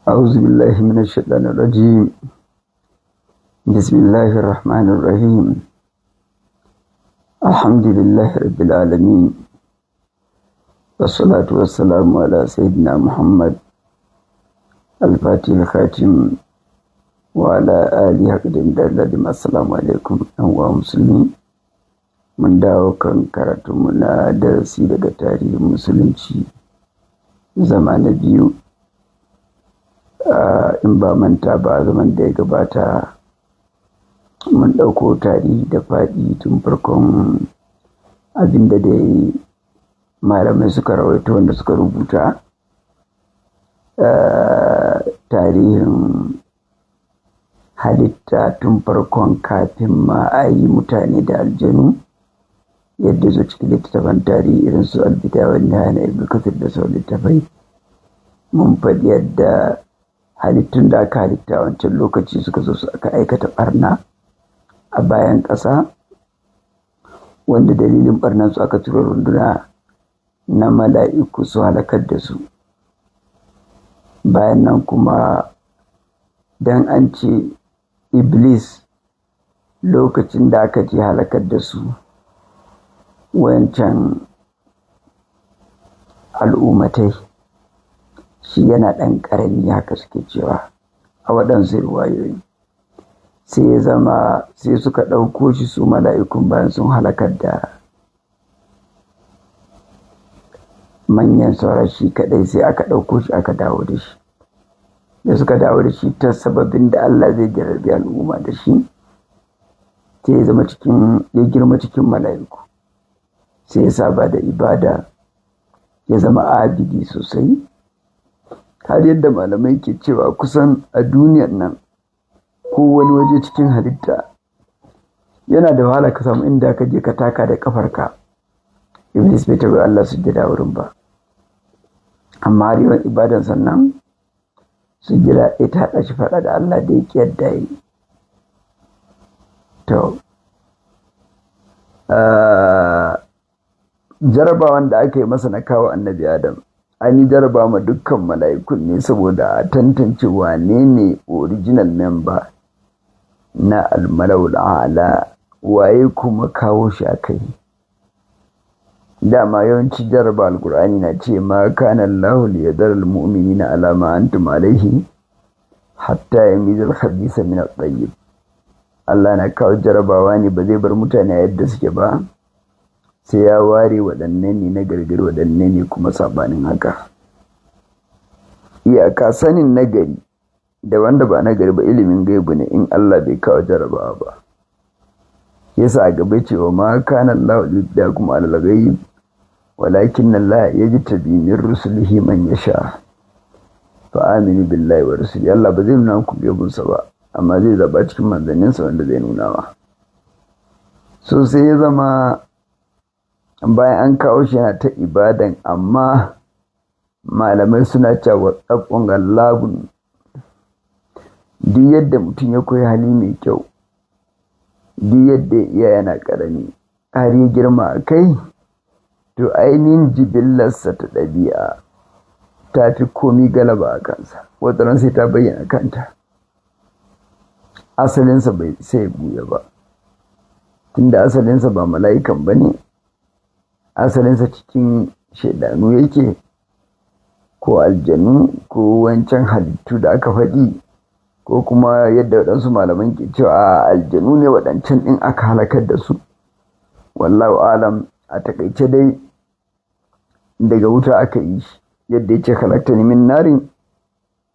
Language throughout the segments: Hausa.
أعوذ بالله من الشيطان الرجيم. بسم الله الرحمن الرحيم. الحمد لله رب العالمين، والصلاة والسلام على سيدنا محمد الفاتح الخاتم وعلى آله أقدم دلالهم. السلام عليكم أيها المسلمين. من dawo kan karatunmu na darasi daga tarihin musulunci zama na biyu. In ba manta ba, zaman da ya gabata mun ɗauko tarihi da faɗi tun farkon abinda da malamai suka rawaito wanda suka rubuta tarihin halitta tun farkon kafin ma a yi mutane da aljanu, yadda zo cikin littattafan tarihi irin su albida wani hana ibn kasir da sauran littattafai. Mun faɗi yadda halittun da aka halitta wancan lokaci suka zo su aka aikata barna a bayan ƙasa, wanda dalilin barnan su aka tura runduna na mala'iku su halakar da su. Bayan nan kuma dan an ce iblis lokacin da aka je halakar da su wancan al'ummatai, shi yana ɗan ƙarami haka suke cewa a waɗansu ruwayoyi, sai ya zama sai suka ɗauko shi su mala'ikun bayan sun halakar da manyan sauran shi kaɗai, sai aka ɗauko shi aka dawo da shi. Da suka dawo da shi ta sababin da Allah zai jarrabi al'umma da shi, sai ya zama ya girma cikin mala'iku, sai ya saba da ibada, ya zama abidi sosai, har yadda malamai ke cewa kusan a duniyar nan ko wani waje cikin halitta yana da wahala ka samu inda ka je ka taka da kafarka iblis bai taɓa Allah sujjada wurin ba. Amma har yawan ibadan sannan sujjada ita haɗa shi faɗa da Allah da yake yadda yi. To jarabawan da aka yi masa na kawo annabi Adam, an yi jaraba ma dukkan mala'ikun ne saboda a tantance wane ne original member na al-mala'ul a'la, waye kuma kawo shi akai. Dama yawanci jaraba al-Qur'ani na ce ma kana Allahu liyadhara al-mu'minina ala ma antum alayhi hatta yamiza al-khabitha min at-tayyib. Allah na kawo jarabawa ne, ba zai bar mutane yadda suke ba, sai ya ware waɗanne ne na gargari waɗanne ne kuma sabanin haka. Iyaka sanin nagari da wanda ba nagari ba ilimin gaibu ne in Allah bai kawo jarabawa ba. Yasa a gaba cewa ma kana Allah yuddakum alal ghaib walakin Allah yajtabi min rusulihi man yasha fa aminu billahi wa rusuli. Allah ba zai nuna ku gaibunsa ba, amma zai zaba cikin manzanninsa wanda zai nuna wa. So sai ya zama bayan an kawo shi yana ta ibadan, amma malamai suna cewa tsakon gallabun, duk yadda mutum ya koyi hali mai kyau, duk yadda iya yana ƙarami har ya girma a kai, to ainihin jibillarsa ta ɗabi'a ta fi komi galaba a kansa, wataran sai ta bayyana kanta. Asalinsa bai sai buya ba, tunda asalinsa ba mala'ikan ba ne, asalinsa cikin shaidanu yake ko aljanu ko wancan halittu da aka faɗi, ko kuma yadda waɗansu malaman ke cewa a aljanu ne waɗancan ɗin aka halakar da su. Wallahu alam. A takaice dai daga wuta aka yi shi, yadda ya ce halaktani min narin,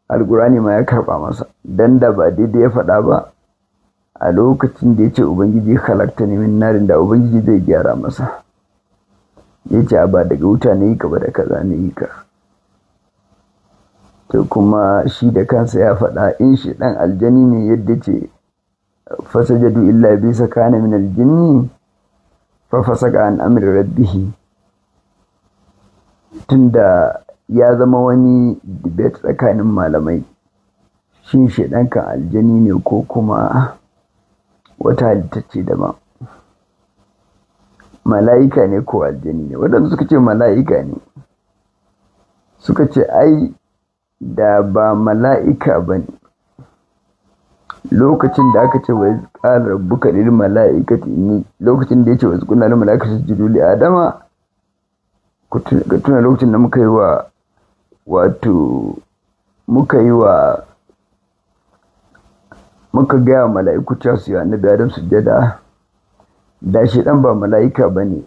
alqur'ani ma ya karɓa masa, dan da ba daidai ya faɗa ba a lokacin da ya ce ubangiji halaktani min narin, da ubangiji zai gyara masa, ya ce ba daga wuta ne yi ka ba da kaza ne yi ka. To kuma shi da kansa ya faɗa in shi ɗan aljani ne, yadda ce fasajadu illa bisa kana min aljinni fa fasaka an amri rabbihi, tunda ya zama wani debate tsakanin malamai, shin shi ɗan kan aljani ne ko kuma wata halittacce daban, mala'ika ne ko aljani ne. Waɗanda suka ce mala'ika ne, suka ce ai da ba mala'ika bane lokacin da aka ce wa qala rabbuka lil mala'ikati inni, lokacin da yace wa qulna lil mala'ikati isjudu li adama, ku tuna lokacin da muka gaya mala'iku cewa su yi annabi Adam sujjada, da shi dan ba mala'ika bane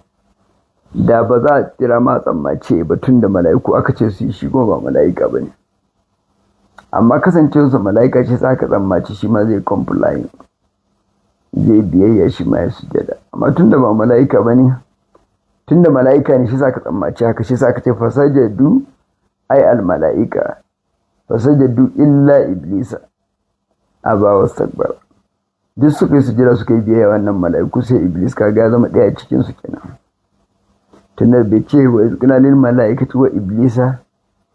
da ba za a kira ma tsammace ba, tun da mala'iku aka ce su yi, shi kuma ba mala'ika bane, amma kasancewarsa mala'ika ce sa ka tsammaci shi ma zai comply, zai biyayya shi ma ya sujjada. Amma tun da ba mala'ika bane, tun da mala'ika ne shi sa ka tsammaci haka, shi sa ka ce fasajadu ai al mala'ika fasajadu illa iblisa aba wastakbara, duk suka yi sujjada suka yi biyayya wannan mala'iku sai iblis kaga ya zama ɗaya cikin su kenan. Tunda bai ce wa izqina lil mala'ikati wa iblisa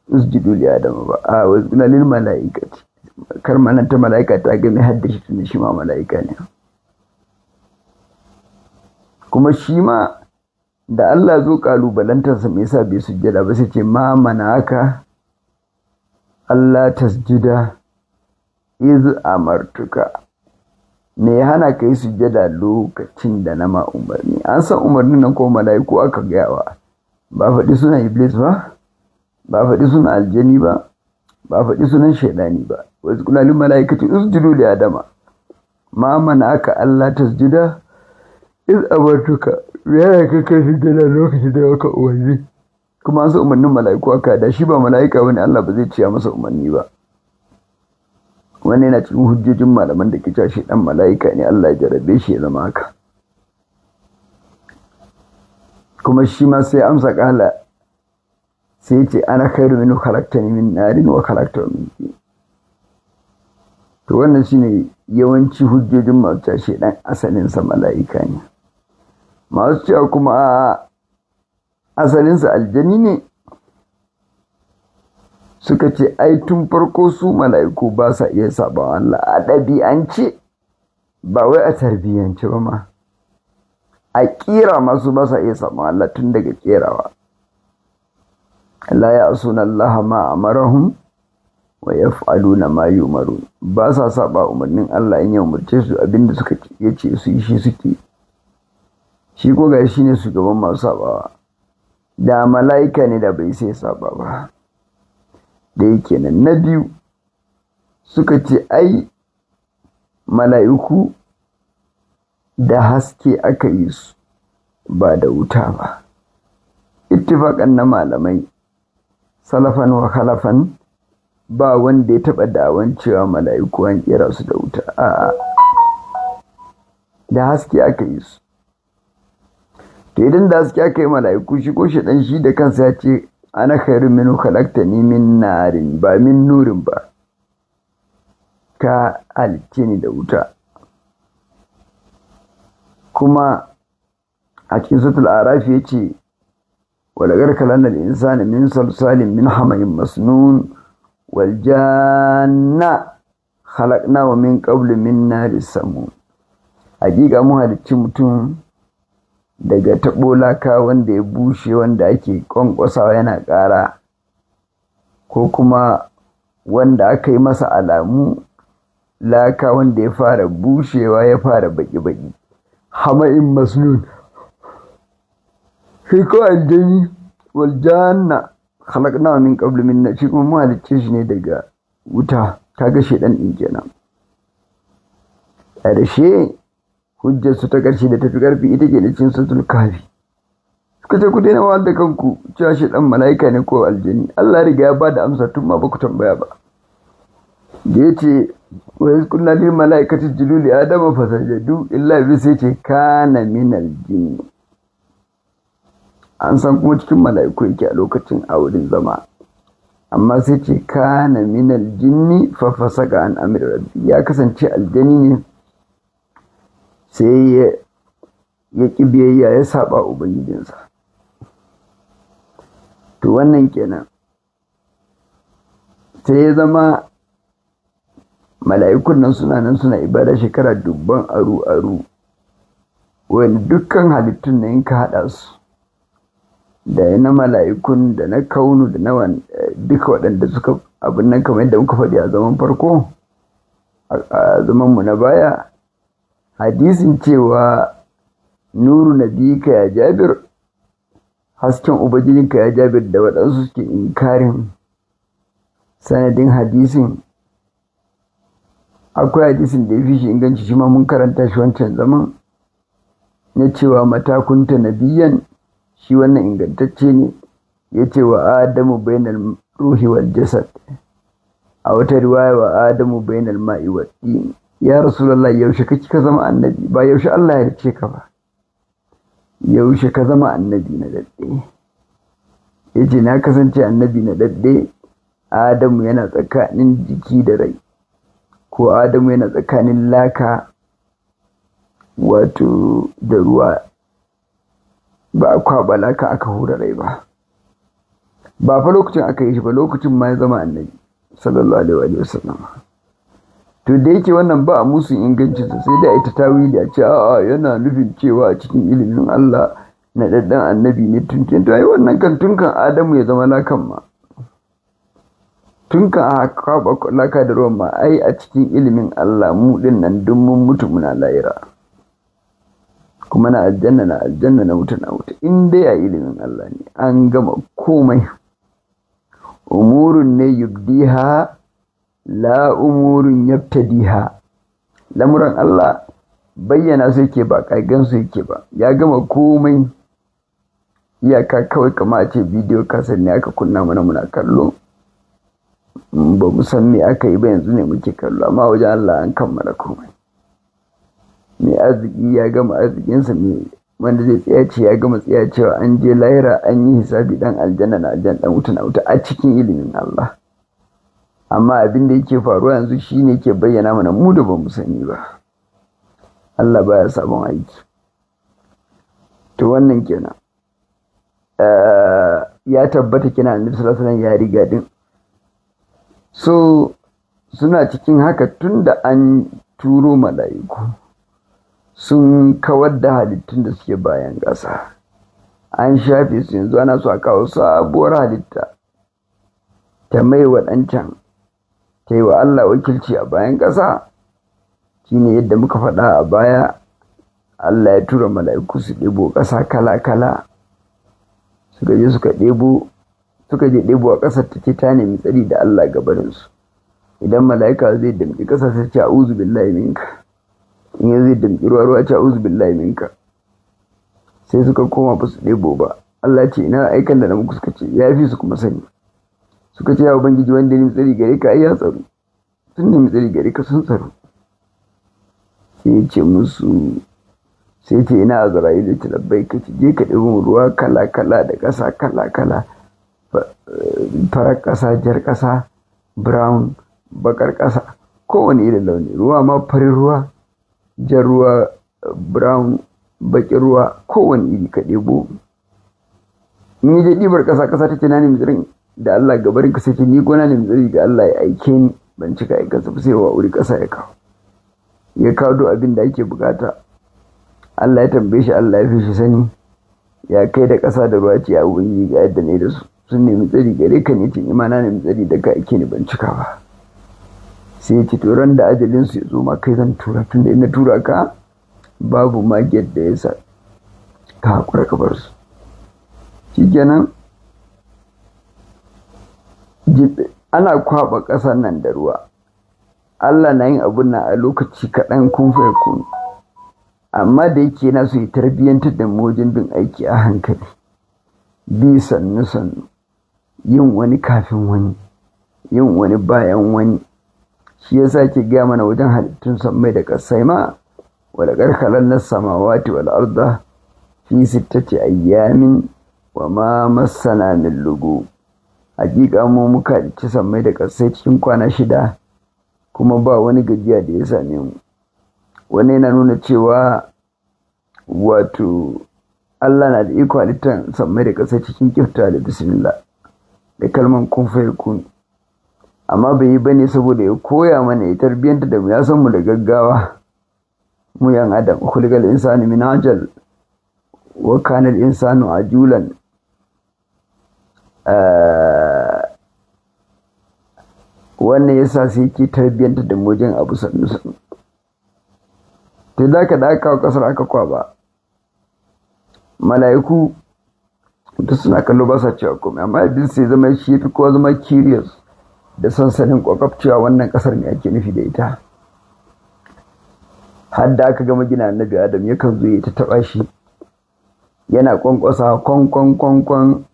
usjudu li adama ba, a wa izqina lil mala'ikati, kar manan ta mala'ika ta ga mai haddashi tunda shi ma mala'ika ne. Kuma shi ma da Allah zo kalubalantarsa me yasa bai sujjada ba, sai ce ma manaka Allah tasjuda iz amartuka, me ya hana ka yi sujjada lokacin da na ma umarni? An san umarnin nan ko mala'iku aka gayawa, ba faɗi sunan iblis ba, ba faɗi sunan aljani ba, ba faɗi sunan shaidani ba. Wa iz qulna lil mala'ikati usjudu li adama ma manaka Allah tasjuda iz amartuka, ya ka kai sujjada lokacin da aka umarni. Kuma an san umarnin mala'iku aka, da shi ba mala'ika bane Allah ba zai ciya masa umarni ba. Wannan yana cikin hujjojin malaman da ke cewa shi dan mala'ika ne, Allah ya jarabe shi ya zama haka. Kuma shi ma sai amsa kala, sai ya ce ana khairu minhu khalaqtani min narin wa khalaqtahu min tin. To wannan shine yawanci hujjojin masu cewa shi dan asalin sa mala'ika ne. Masu cewa kuma asalin sa aljani ne, suka ce ai tun farko su mala'iku ba sa iya sabawa Allah a ɗabi'ance, ba wai a tarbiyyance ba ma, a ƙira masu ba sa iya sabawa Allah tun daga ƙerawa. La ya'suna Allah ma amarahum wa yaf'aluna ma yu'marun, ba sa saba umarnin Allah in ya umarce su abinda suka yace su yi shi suke. Shi ko ga shi ne shugaban masu sabawa, da mala'ika ne da bai sai saba ba. Da yake nan na biyu, suka ce ai mala'iku da haske aka yi su ba da wuta ba. Ittifaqan na malamai salafan wa khalafan, ba wanda ya taɓa da'awan cewa mala'iku an kira su da wuta, a'a da haske aka yi su. To idan da haske aka yi mala'iku, shi ko shedan shi da kansa ya ce ana khairu minhu khalaqtani min narin, ba min nurin ba, ka halicce ni da wuta. Kuma a cikin suratul araf yace walagar kalannal insana min salsalin min hamain masnun wal janna khalaqnahu min qablu min naris samun. Hakika mu halicci mutum daga taɓo laka wanda ya bushe, wanda ake ƙwanƙwasawa yana ƙara, ko kuma wanda aka yi masa alamu laka wanda ya fara bushewa ya fara baƙi-baƙi, hama'in masnun. Shi ko aljani wal janna khalaqna min qablu min nar, shi kuma mu halicce shi ne daga wuta, kaga shedan din kenan. Ƙarshe hujjar su ta ƙarshe da tafi ƙarfi ita ke da cin suratul kahfi. Suka ce ku daina wahal da kanku cewa shedan mala'ika ne ko aljani, Allah riga ya bada amsa tun ma ba ku tambaya ba. Da yace wa yazkunna lil mala'ikati isjudu li adama fasajadu illa iblis, yace kana minal jinn. An san kuma cikin mala'iku yake a lokacin a wurin zama, amma sai ce kana minal jinni fa fasaka an amri rabbi, ya kasance aljani ne sai ya ƙi biyayya, ya saba ubangijinsa. To wannan kenan, sai ya zama mala'ikun nan suna ibada shekara dubban aru wani dukkan halittun na in ka haɗa su, da na mala'ikun da na kaunu da na duka waɗanda suka abin nan kamar yadda muka faɗi a zaman farko a zamanmu na baya, hadisin cewa nuru nabika ya Jabir, hasken ubangijinka ya Jabir, da waɗansu suke inkarin sanadin hadisin. Akwai hadisin da ya fi shi inganci, shi ma mun karanta shi wancan zaman, na cewa matakunta nabiyan, shi wannan ingantacce ne. Ya ce wa Adamu bainal ruhi wal jasad, a wata riwaya wa Adamu bainal ma'i wad din. Ya Rasulullah, yaushe kake ka zama annabi? Ba yaushe Allah ya ce ka ba, yaushe ka zama annabi na dadde? Yace na kasance annabi na dadde. Adamu yana tsakanin jiki da rai, ko Adamu yana tsakanin laka wato da ruwa, ba a kwaba laka aka hura rai ba. Ba fa lokacin aka yi shi ba, lokacin ma ya zama annabi sallallahu alaihi wa sallam. To da yake wannan ba a musu ingancin sa, sai da ita tawili a ce a'a yana nufin cewa a cikin ilimin Allah na daddan annabi ne tunkin. To ai wannan kan tunkan Adamu ya zama lakan ma, tunkan a kwaba laka da ruwan ma, ai a cikin ilimin Allah mu din nan duk mun mutu muna lahira, kuma na aljanna na wuta na wuta. In dai a ilimin Allah ne an gama komai. Umurun ne yubdiha la umurun yabtadiha. Lamuran Allah bayyana su yake ba kaigan su yake ba, ya gama komai. Iyaka kawai kama a ce bidiyo kasar ne aka kunna mana muna kallo, ba mu san me aka yi ba, yanzu ne muke kallo, amma wajen Allah an kammala komai. Mai arziki ya gama arzikinsa, mai wanda zai tsayace ya gama tsayacewa, an je lahira an yi hisabi, dan aljanna na aljanna, dan wuta na wuta, a cikin ilimin Allah. Amma abin da yake faruwa yanzu shine ke bayyana mana mu da bamu sani ba. Allah baya sabon aiki. To wannan kenan ya tabbata kina Annabi sallallahu alaihi wasallam ya riga din. So suna cikin haka tunda an turo mala'iku sun kawar da halittun da suke bayan ƙasa, an shafe su, yanzu ana so a kawo sabuwar halitta ta mai waɗancan, ta yi wa Allah wakilci a bayan ƙasa. Shine yadda muka faɗa a baya, Allah ya tura mala'iku su ɗebo ƙasa kala-kala, suka je ɗebo a ƙasar take ta nemi tsari da Allah gabarinsu. Idan mala'ika zai damƙi ƙasa sai ce a'udhu billahi minka, in ya zai damƙi ruwa ce a'udhu billahi minka. Sai suka koma ba su ɗebo ba. Allah ce ina aikan da na muku, suka ce ya fi su kuma sani. Suka ce ya Ubangiji, wanda nemi tsari gare ka ai ya tsaro, sun nemi tsari gare ka sun tsaro. Sai ya ce musu, sai ce ina Azra'ilu, ta labbai ka ce je ka ɗebo ruwa kala-kala da ƙasa kala-kala, farar ƙasa, jar ƙasa, brown, bakar ƙasa, kowane irin launi, ruwa ma farin ruwa, jar ruwa, brown, baƙin ruwa, kowane iri ka ɗebo. In yi je ɗibar ƙasa ta ce na nemi tsirin da Allah gabarin ka, sai ce ni gona nemi tsiri da Allah ya aike ni, ban cika aikansa sai wa wuri ƙasa ya kawo duk abin da ake bukata. Allah ya tambaye shi, Allah ya fi shi sani, ya kai da ƙasa da ruwa ce ya ubangiji ga yadda ne da su, sun nemi tsari gare ka ne, ce imana nemi tsari da ka aike ni ban cika ba. Sai ya ce to ran da ajalin su ya zo ma kai zan tura, tunda ina tura ka babu magiyar da ya sa ka haƙura ka bar su. Shikenan ana kwaɓa ƙasar nan da ruwa, Allah na yin abun nan a lokaci kaɗan, kun fa yakun. Amma da yake yana so ya tarbiyyantar da mu wajen bin aiki a hankali, bi sannu-sannu, yin wani kafin wani, yin wani bayan wani. Shi yasa ke gaya mana wajen halittun sammai da ƙasai ma, wa laqad khalaqna as-samawati wal arda fi sittati ayyamin wa ma massana min lughub. Hakika mu muka ci sammai da ƙasai cikin kwana 6, kuma ba wani gajiya da ya same mu. Wannan yana nuna cewa wato Allah na da iko halittar sammai da ƙasai cikin kifta da bismillah da kalman kun fa yakun. Amma bai yi bane saboda ya koya mana, ya tarbiyyanta da mu, ya san mu da gaggawa. Mu yan adam, khuliqal insanu min ajal wa kana al insanu ajulan. wannan yasa sai yake tarbiyyanta da mujin abu sannu sannu. To da aka kawo kasar aka kwaba mala'iku da suna kallo ba sa cewa komai, amma iblis sai zama shi fi kowa zama curious da sansanin kwakwafcewa wannan kasar ne ake nufi da ita. Har da aka gama gina annabi Adam yakan zo ya ta taba shi yana kwankwasa kwan.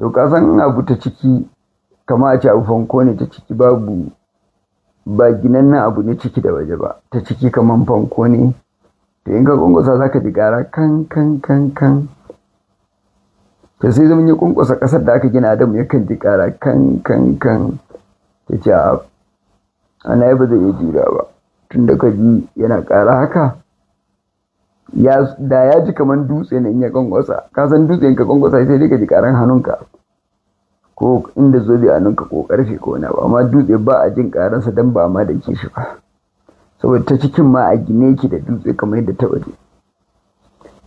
To ka san abu ta ciki kama a ce abu fanko ne ta ciki, ba ginannen abu ne ciki da waje ba, ta ciki kaman fanko ne. To in ka kwankwasa za ka ji ƙara kan. To sai zama ya kwankwasa ƙasar da aka gina Adam yakan ji ƙara kan. Ta ce ana yi ba zai iya jura ba, tun da ka ji yana ƙara haka da ya ji kaman dutse ne in ya kwankwasa. Ka san dutse in ka kwankwasa sai dai ka ji ƙaran hannunka ko inda zobe a hannunka ko ƙarfe ko wani ba, amma dutse ba a jin ƙaransa don ba ma da ke shi ba, saboda ta cikin ma a gine ki da dutse kamar yadda ta waje.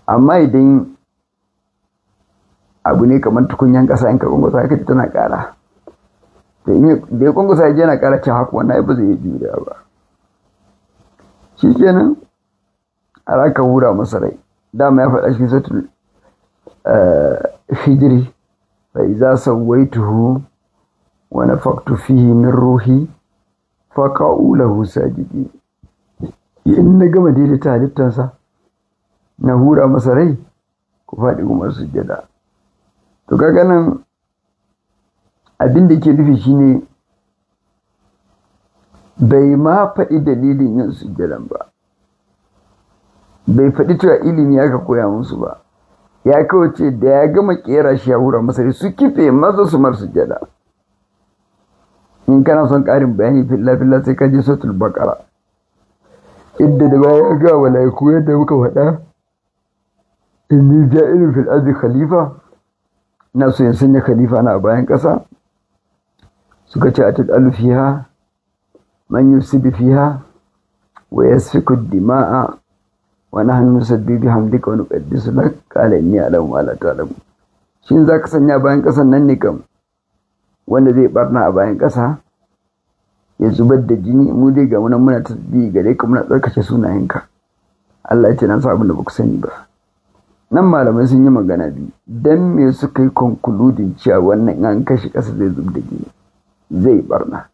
Amma idan abu ne kamar tukunyan ƙasa in ka kwankwasa haka ji tana ƙara, da ya kwankwasa ya ji yana ƙara cin haka wannan ba zai yi juriya ba. Shi kenan a raka hura masa rai, dama ya faɗa shi satul hijiri fa iza sawaituhu wa nafaktu fihi min ruhi faqa'u lahu sajidin. In na gama daidaita halittarsa na hura masa rai ku faɗi kuma sujjada. To kaga nan abin da ke nufi shine bai ma faɗi dalilin yin sujjadan ba, bai faɗi cewa ilimi aka koya musu ba, ya kawace da ya gama kera shi ya hura masa rai su kife maza su mar sujjada. In kana son ƙarin bayani filla sai ka je suratul baqara, inda da baya ga malaiku yadda muka faɗa inni ja'ilun fil ardi khalifa, na so yin sanya khalifa na a bayan ƙasa. Suka ce atadalu fiha man yufsidu fiha wa yasfiku dima'a wa nahnu nusabbihu bihamdika wa nuqaddisu lak qala inni a'lamu ma la ta'lamun. Shin zaka sanya bayan ƙasan nan ne kam wanda zai barna a bayan ƙasa ya zubar da jini? Mu dai ga muna tasbihi gare ka, muna tsarkake sunayenka. Allah ya ce na sa abin da ba ku sani ba. Nan malamai sun yi magana biyu, dan me suka yi concluding cewa wannan an kashe ƙasa zai zub da jini, zai barna.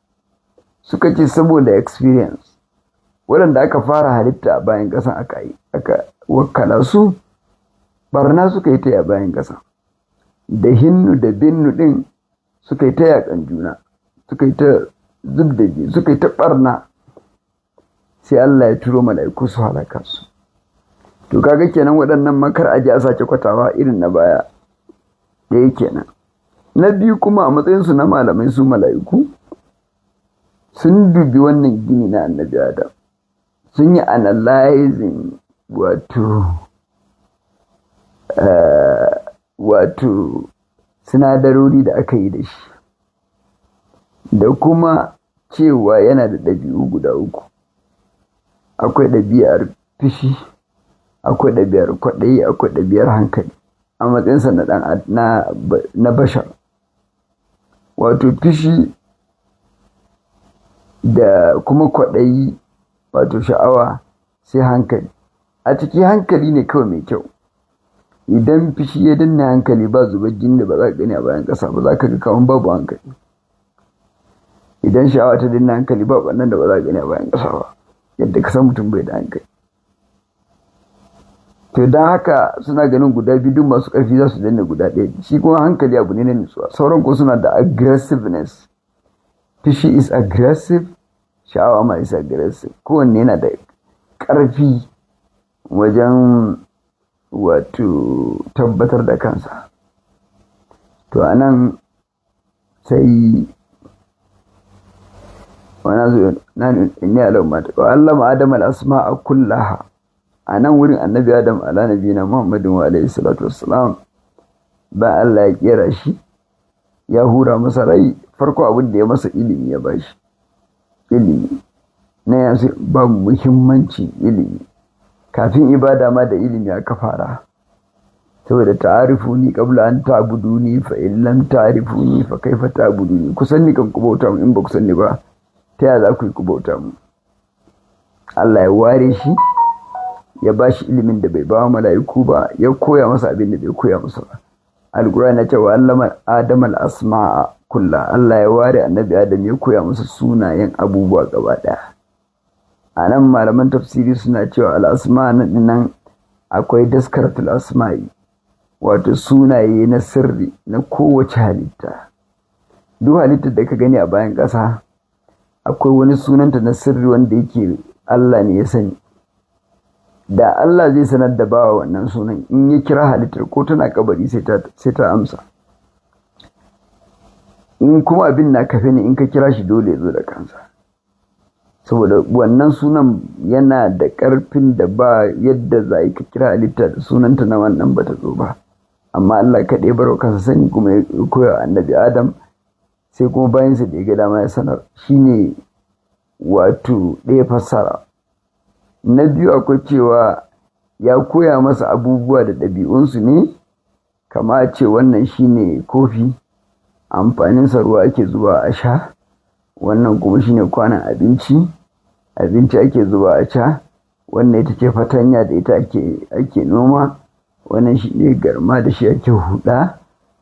Suka ce saboda experience, waɗanda aka fara halitta a bayan ƙasa aka wakala su barna suka yi ta a bayan ƙasa, da hinnu da binnu ɗin suka yi ta yaƙan juna, suka yi ta zub da jini, suka yi ta barna, sai Allah ya turo mala'iku su halaka su. To kaga kenan waɗannan makar aji a sake kwatawa irin na baya ɗaya kenan. Na biyu kuma a matsayinsu na malamai su mala'iku sun dubi wannan gini na annabi Adam, sun yi analyzing wato sinadarori da aka yi da shi, da kuma cewa yana da ɗabi'u guda uku. Akwai ɗabi'ar fishi, akwai ɗabi'ar kwaɗayi, akwai ɗabi'ar hankali a matsayinsa na bashar. Wato fishi da kuma kwaɗayi wato sha'awa, sai hankali. A ciki hankali ne kawai mai kyau. Idan fishi ya danna hankali ba zubar jini da ba za ka gani a bayan ƙasa ba, za ka ga kaman babu hankali. Idan sha'awa ta danna hankali ba wannan da ba za ka gani a bayan ƙasa ba, yadda ka san mutum bai da hankali. To don haka suna ganin guda biyu duk masu ƙarfi za su danna guda ɗaya. Shi kuma hankali abu ne na nutsuwa. Sauran ko suna da aggressiveness. Fishi is aggressive, sha'awa ma is aggressive. Kowanne yana da ƙarfi wajen wato tabbatar da kansa. To a nan sai wana zuwa inni alamma ta allama adam al-asma'a kullaha. A nan wurin annabi Adam ala nabiyina Muhammadin wa alaihi salatu wassalam, ba Allah ya kera shi ya hura masa rai, farko abin da ya masa ilimi ya bashi. Ilimi na yanzu ba muhimmanci ilimi, kafin ibada ma da ilimi aka fara. saboda ta'arifuni qabla an ta'buduni fa in lam ta'rifuni fa kaifa ta'buduni, ku sanni kan ku bauta mu, in ba ku sanni ba ta yaya za ku yi ku bauta mu. Allah ya ware shi, ya ba shi ilimin da bai ba wa mala'iku ba, ya koya masa abin da bai koya masa ba. Al-Qur'ani ya ce wa allama Adam al-asma'a kulla, Allah ya ware annabi Adam ya koya masa sunayen abubuwa gaba daya. A nan malaman tafsiri suna cewa al-asma' nan akwai daskaratul asma'i, wato sunaye na sirri na kowace halitta. Duk halittar da ka gani a bayan ƙasa akwai wani sunanta na sirri wanda yake Allah ne ya sani. Da Allah zai sanar da bawa wannan sunan, in ya kira halittar ko tana kabari sai ta amsa. In kuma abin na kafe ne, in ka kira shi dole ya zo da kansa, saboda wannan sunan yana da ƙarfin da ba yadda za ka kira halitta da sunanta na wannan ba ta zo ba. Amma Allah kaɗai baro kansa sani, kuma ya koya annabi Adam, sai kuma bayansa da ya ga dama ya sanar. Shine wato ɗaya fassara. Na biyu akwai cewa ya koya masa abubuwa da ɗabi'unsu ne, kama ce wannan shine kofi, amfaninsa ruwa ake zuwa a sha, wannan kuma shine kwanan abinci ake zuwa a sha, wannan ita ce fatanya da ita ake noma, wannan shine garma da shi ake huda,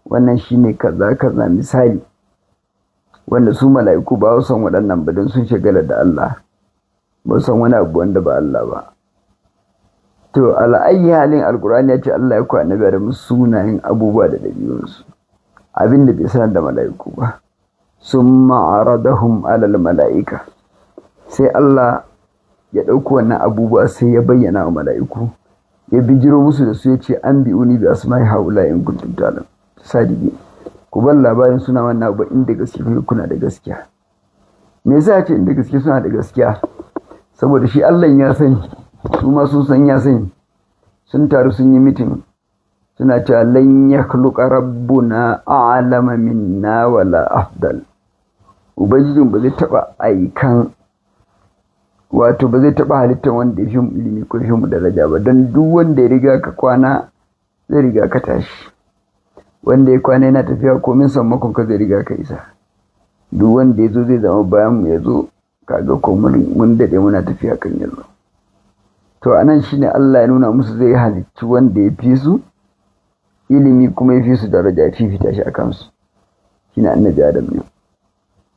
wannan shine kaza misali, wanda su mala'iku ba su san waɗannan ba don sun shagala da Allah, ba san wani abu wanda ba Allah ba. To al'ayyi halin Al-Qur'ani ya ce Allah ya koya annabi da sunayen abubuwa da ɗabi'unsu, abinda bai sanar da mala'iku ba. Summa aradahum alal mala'ika, sai Allah ya ɗauko wannan abubuwa sai ya bayyana wa mala'iku, ya bijiro musu da su, ya ce an bi'uni bi asma'i haula in kuntum ta'lamun. Sadiki, ku bar labarin suna wannan abu inda gaske kuna da gaskiya. Me yasa ya ce inda gaske suna da gaskiya? Saboda shi Allah ya sani, su ma sun san ya sani. Sun taru sun yi mitin, suna cewa lan yakhluqa rabbuna a'lama minna wala afdal. Ubangijin ba zai taba aikan, wato ba zai taba halittar wanda ya fi mu ilimi ko fi mu daraja ba, don duk wanda ya riga ka kwana zai riga ka tashi, wanda ya kwana yana tafiya komin sammakon ka zai riga ka isa. Duk wanda ya zo zai zama bayan mu ya zo, kaga ko mun dade muna tafiya kan yanzu. To anan shine Allah ya nuna musu zai halicci wanda ya fi su ilimi kuma ya fi su daraja, ya fifita shi a kansu, shine annabi Adam ne.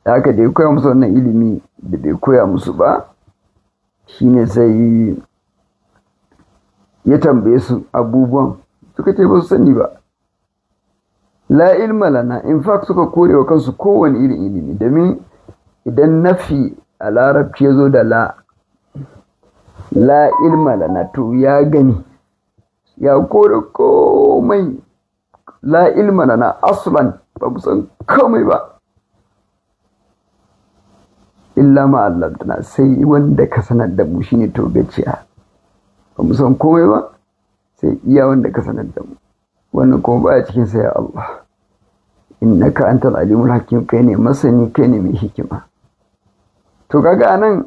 Haka da ya koya musu wannan ilimi da bai koya musu ba, shine sai ya tambaye su abubuwan, suka ce ba su sani ba. La ilma lana, in fact suka kore wa kansu kowane irin ilimi, domin idan nafi a larabci ya zo da la ilma lana, to ya gani ya kore komai. La ilma lana aslan, ba mu san komai ba, illa ma allamtana, sai wanda ka sanar da mu, shine togaciya. Ba mu san komai ba sai iya wanda ka sanar da mu, wannan kuma baya cikin sai ya Allah. Innaka antal alimul hakim, kai ne masani, kai ne mai hikima. To kaga anan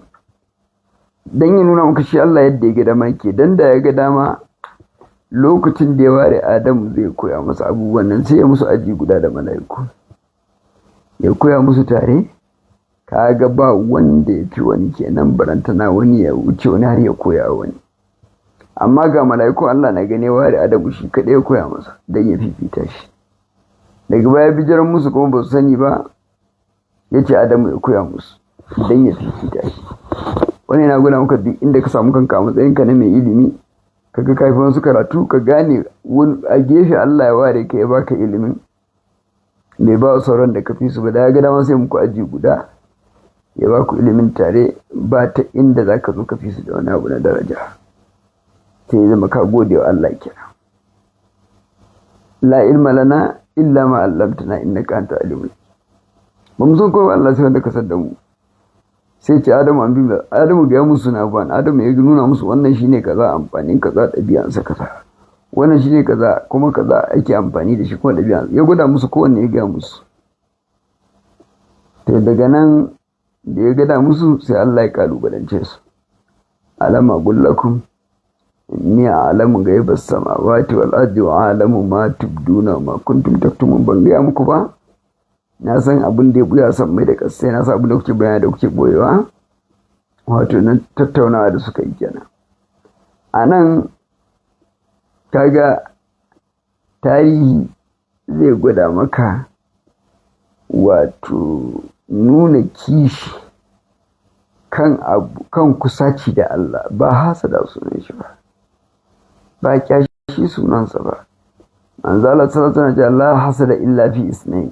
dan ya nuna maka shi Allah yadda ya ga dama ke, dan da ya ga dama lokacin da ya ware Adamu zai koya masa abubuwan nan, sai ya musu aji guda da mala'iku, ya koya musu tare. Kaga ba wanda ya fi wani kenan, barantana wani ya wuce wani har ya koya wani. Amma ga mala'ikun Allah na gane ware Adamu shi kaɗai ya koya masa dan ya fifita shi. Daga baya bijiran musu kuma ba su sani ba, ya ce Adamu ya koya musu dan ya fifita shi. Wani na guna maka duk inda ka samu kanka a matsayinka na mai ilimi, kaga kafin wasu karatu ka gane a gefe Allah ya ware ka ya baka ilimin, bai ba sauran da ka fi su ba. Da ya ga dama sai muku aji guda ya baku ilimin tare, ba ta inda za ka zo ka fi su da wani abu na daraja, sai ya zama ka gode wa Allah kenan. La ilma lana illa ma 'allamtana innaka anta alimul. Ba mu san ko Allah sai wanda ka san da mu. Sai ce Adamu ga musu na ban, Adamu ya nuna musu wannan shine kaza, amfanin kaza, ɗabi'ansa kaza, wannan shine kaza kuma kaza ake amfani da shi kuma ɗabi'ansa, ya gwada musu kowanne ya ga musu. To daga nan da ya gada musu sai Allah ya kalubalance su. Alama gullakum inni a'lamu ghaibas samawati wal ardi wa a'lamu ma tubduna ma kuntum taktumun. Ban gaya muku ba, na san abin da ya buya san mai da kasai, na san abin da kuke bayani da kuke boyewa. Wato nan tattaunawa da suka yi kenan. A nan kaga tarihi zai gwada maka wato nuna kishi kan abu, kan kusaci da Allah, ba hasada sunan shi ba kyashi sunansa ba. manzo Allah sallallahu alaihi wasallam la hasada illa fi isnayn,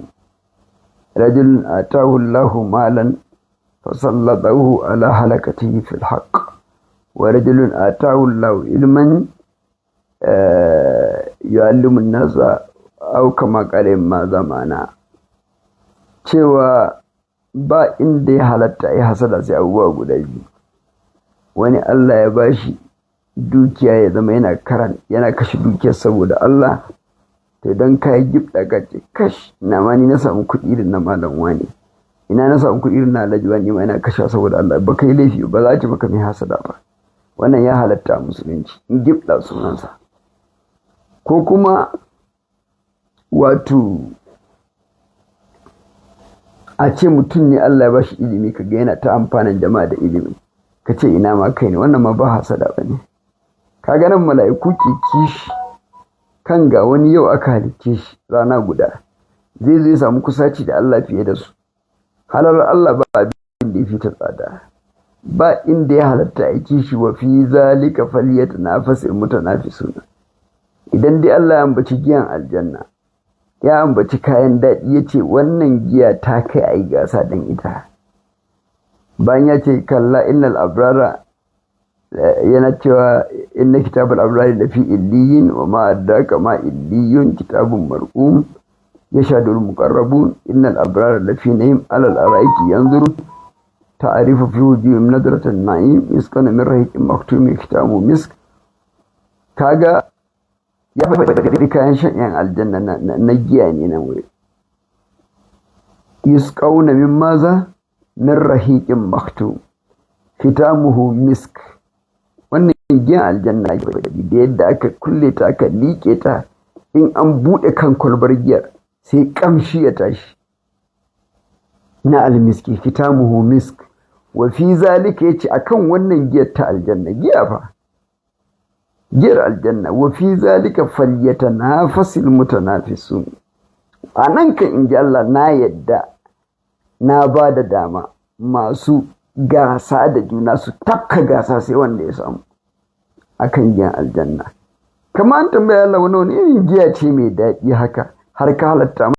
rajulun atahu Allahu malan fasallatahu ala halakatihi fil haqq, wa rajulun atahu Allahu ilman yu'allimu an-nasa aw kama qala ma zamana. Cewa ba inda ya halatta ya hasada sai abubuwa guda biyu. Wani Allah ya bashi dukiya ya zama yana kashe dukiyar saboda Allah, to dan kai gibda gace kash na ma ni na samu kuɗi irin na malam wani, ina na samu kuɗi irin na Alhaji wani ma ina kashe saboda Allah, ba kai laifi ba za ki baka mai hasada ba. Wannan ya halatta musulunci, in gibda sunansa. Ko kuma wato a ce mutum ne Allah ya bashi ilimi, kaga yana ta amfanin jama'a da ilimi, kace ina ma kai ne, wannan ma ba hasada bane. Kaga nan mala'iku ke kishi kan ga wani yau aka halicce shi rana guda zai samu kusaci da Allah fiye da su. Halar Allah ba abin da ya fi ta tsada, ba inda ya halatta a kishi. wa fi zalika falyatanafasul mutanafisuna. Idan dai Allah ya ambaci giyan aljanna, ya ambaci kayan daɗi, ya ce wannan giya ta kai a yi gasa don ita. Bayan ya ce kalla innal abrara, yana cewa inna kitabul abrari da fi illiyin wa ma adraka ma illiyun kitabun marqum yashadul muqarrabun innal abrara la fi na'im alal araiki yanzuru ta'rifu fi wujuhihim nadratan na'im yasquna min rahiqin maktum kitabu misk. Kaga ya faɗi kayan shan yan aljanna na giya ne nan wuri. Yasquna min maza min rahiqin maktum kitamuhu misk. Wannan giyan aljanna da yadda aka kulle ta aka liƙe ta, in an buɗe kan kwalbar giyar sai ƙamshi ya tashi na almiski, kitamuhu misk. wa fi zalika, yace akan wannan giyar ta aljanna, giya fa giyar aljanna, wa fi zalika falyatanafasul mutanafisun. anan kan inji Allah na yadda na ba da dama masu gasa da juna su tafka gasa sai wanda ya samu akan giyan aljanna. Kamar an tambaya Allah wani irin giya ce mai daɗi haka har ka halatta